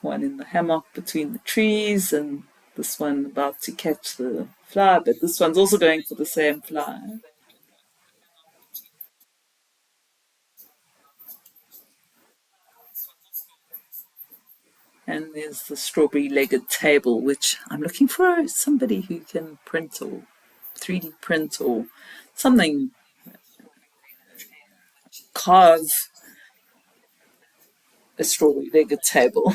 one in the hammock between the trees, and this one about to catch the fly, but this one's also going for the same fly. And there's the strawberry legged table, which I'm looking for somebody who can print or 3D print or something, carve a strawberry legged table.